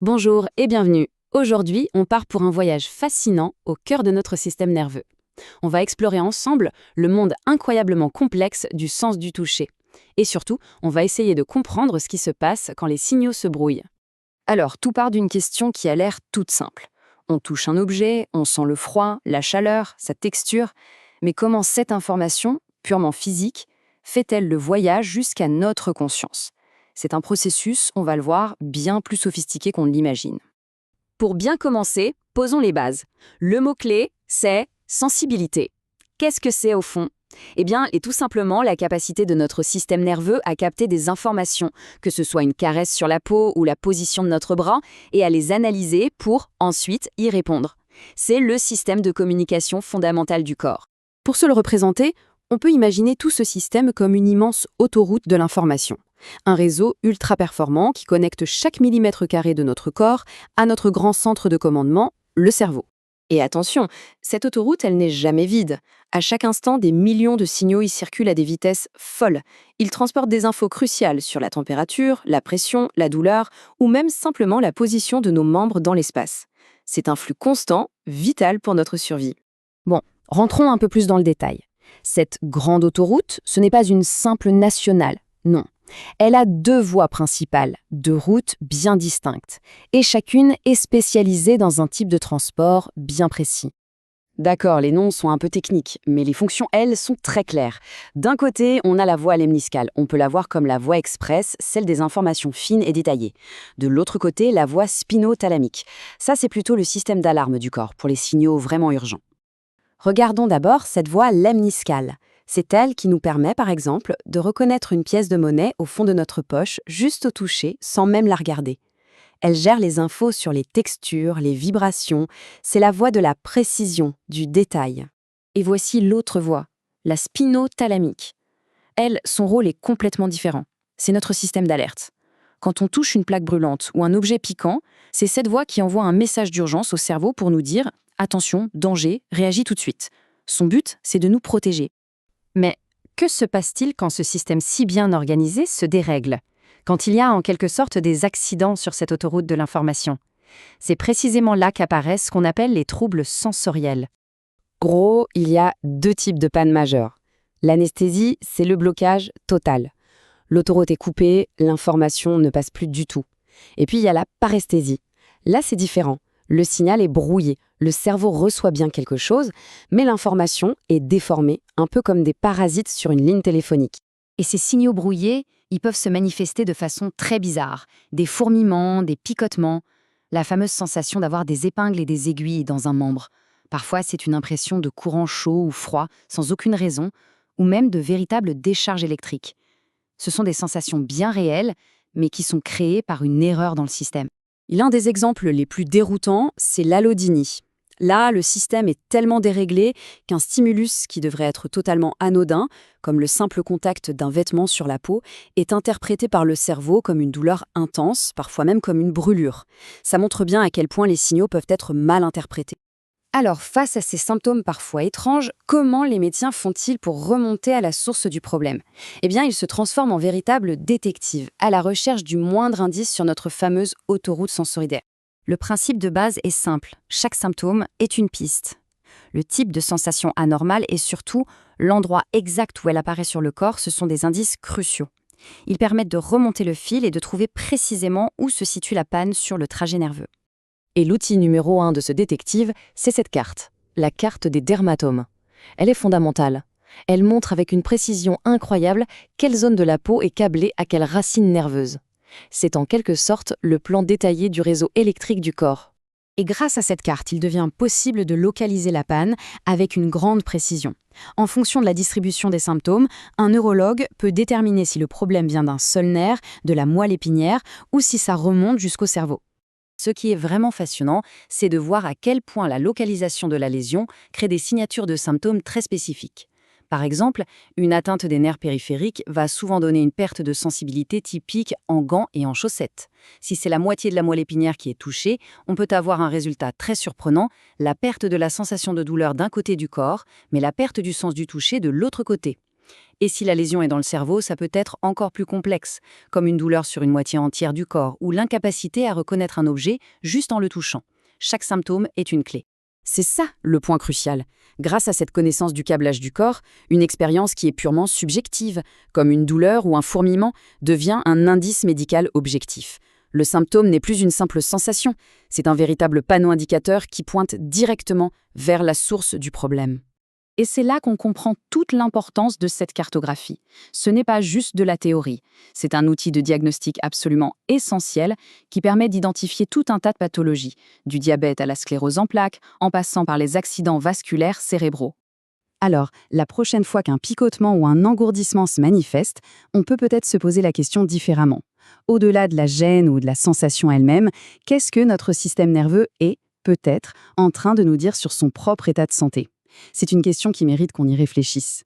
Bonjour et bienvenue. Aujourd'hui, on part pour un voyage fascinant au cœur de notre système nerveux. On va explorer ensemble le monde incroyablement complexe du sens du toucher. Et surtout, on va essayer de comprendre ce qui se passe quand les signaux se brouillent. Alors, tout part d'une question qui a l'air toute simple. On touche un objet, on sent le froid, la chaleur, sa texture, mais comment cette information, purement physique, fait-elle le voyage jusqu'à notre conscience? C'est un processus, on va le voir, bien plus sophistiqué qu'on ne l'imagine. Pour bien commencer, posons les bases. Le mot-clé, c'est sensibilité. Qu'est-ce que c'est au fond? Eh bien, est tout simplement la capacité de notre système nerveux à capter des informations, que ce soit une caresse sur la peau ou la position de notre bras, et à les analyser pour ensuite y répondre. C'est le système de communication fondamental du corps. Pour se le représenter, on peut imaginer tout ce système comme une immense autoroute de l'information. Un réseau ultra performant qui connecte chaque millimètre carré de notre corps à notre grand centre de commandement, le cerveau. Et attention, cette autoroute, elle n'est jamais vide. À chaque instant, des millions de signaux y circulent à des vitesses folles. Ils transportent des infos cruciales sur la température, la pression, la douleur, ou même simplement la position de nos membres dans l'espace. C'est un flux constant, vital pour notre survie. Bon, rentrons un peu plus dans le détail. Cette grande autoroute, ce n'est pas une simple nationale, non. Elle a deux voies principales, deux routes bien distinctes, et chacune est spécialisée dans un type de transport bien précis. D'accord, les noms sont un peu techniques, mais les fonctions, elles, sont très claires. D'un côté, on a la voie lemniscale. On peut la voir comme la voie express, celle des informations fines et détaillées. De l'autre côté, la voie spinothalamique. Ça, c'est plutôt le système d'alarme du corps, pour les signaux vraiment urgents. Regardons d'abord cette voie lemniscale. C'est elle qui nous permet, par exemple, de reconnaître une pièce de monnaie au fond de notre poche, juste au toucher, sans même la regarder. Elle gère les infos sur les textures, les vibrations. C'est la voie de la précision, du détail. Et voici l'autre voie, la spinothalamique. Elle, son rôle est complètement différent. C'est notre système d'alerte. Quand on touche une plaque brûlante ou un objet piquant, c'est cette voie qui envoie un message d'urgence au cerveau pour nous dire « Attention, danger, réagis tout de suite ». Son but, c'est de nous protéger. Mais que se passe-t-il quand ce système si bien organisé se dérègle? Quand il y a en quelque sorte des accidents sur cette autoroute de l'information? C'est précisément là qu'apparaissent ce qu'on appelle les troubles sensoriels. Gros, il y a deux types de pannes majeures. L'anesthésie, c'est le blocage total. L'autoroute est coupée, l'information ne passe plus du tout. Et puis il y a la paresthésie. Là, c'est différent. Le signal est brouillé, le cerveau reçoit bien quelque chose, mais l'information est déformée, un peu comme des parasites sur une ligne téléphonique. Et ces signaux brouillés, ils peuvent se manifester de façon très bizarre. Des fourmillements, des picotements, la fameuse sensation d'avoir des épingles et des aiguilles dans un membre. Parfois, c'est une impression de courant chaud ou froid, sans aucune raison, ou même de véritables décharges électriques. Ce sont des sensations bien réelles, mais qui sont créées par une erreur dans le système. L'un des exemples les plus déroutants, c'est l'allodynie. Là, le système est tellement déréglé qu'un stimulus qui devrait être totalement anodin, comme le simple contact d'un vêtement sur la peau, est interprété par le cerveau comme une douleur intense, parfois même comme une brûlure. Ça montre bien à quel point les signaux peuvent être mal interprétés. Alors, face à ces symptômes parfois étranges, comment les médecins font-ils pour remonter à la source du problème? Eh bien, ils se transforment en véritables détectives, à la recherche du moindre indice sur notre fameuse autoroute sensorielle. Le principe de base est simple, chaque symptôme est une piste. Le type de sensation anormale et surtout l'endroit exact où elle apparaît sur le corps, ce sont des indices cruciaux. Ils permettent de remonter le fil et de trouver précisément où se situe la panne sur le trajet nerveux. Et l'outil numéro 1 de ce détective, c'est cette carte, la carte des dermatomes. Elle est fondamentale. Elle montre avec une précision incroyable quelle zone de la peau est câblée à quelle racine nerveuse. C'est en quelque sorte le plan détaillé du réseau électrique du corps. Et grâce à cette carte, il devient possible de localiser la panne avec une grande précision. En fonction de la distribution des symptômes, un neurologue peut déterminer si le problème vient d'un seul nerf, de la moelle épinière, ou si ça remonte jusqu'au cerveau. Ce qui est vraiment fascinant, c'est de voir à quel point la localisation de la lésion crée des signatures de symptômes très spécifiques. Par exemple, une atteinte des nerfs périphériques va souvent donner une perte de sensibilité typique en gants et en chaussettes. Si c'est la moitié de la moelle épinière qui est touchée, on peut avoir un résultat très surprenant, la perte de la sensation de douleur d'un côté du corps, mais la perte du sens du toucher de l'autre côté. Et si la lésion est dans le cerveau, ça peut être encore plus complexe, comme une douleur sur une moitié entière du corps ou l'incapacité à reconnaître un objet juste en le touchant. Chaque symptôme est une clé. C'est ça le point crucial. Grâce à cette connaissance du câblage du corps, une expérience qui est purement subjective, comme une douleur ou un fourmillement, devient un indice médical objectif. Le symptôme n'est plus une simple sensation, c'est un véritable panneau indicateur qui pointe directement vers la source du problème. Et c'est là qu'on comprend toute l'importance de cette cartographie. Ce n'est pas juste de la théorie, c'est un outil de diagnostic absolument essentiel qui permet d'identifier tout un tas de pathologies, du diabète à la sclérose en plaques, en passant par les accidents vasculaires cérébraux. Alors, la prochaine fois qu'un picotement ou un engourdissement se manifeste, on peut peut-être se poser la question différemment. Au-delà de la gêne ou de la sensation elle-même, qu'est-ce que notre système nerveux est, peut-être, en train de nous dire sur son propre état de santé ? C'est une question qui mérite qu'on y réfléchisse.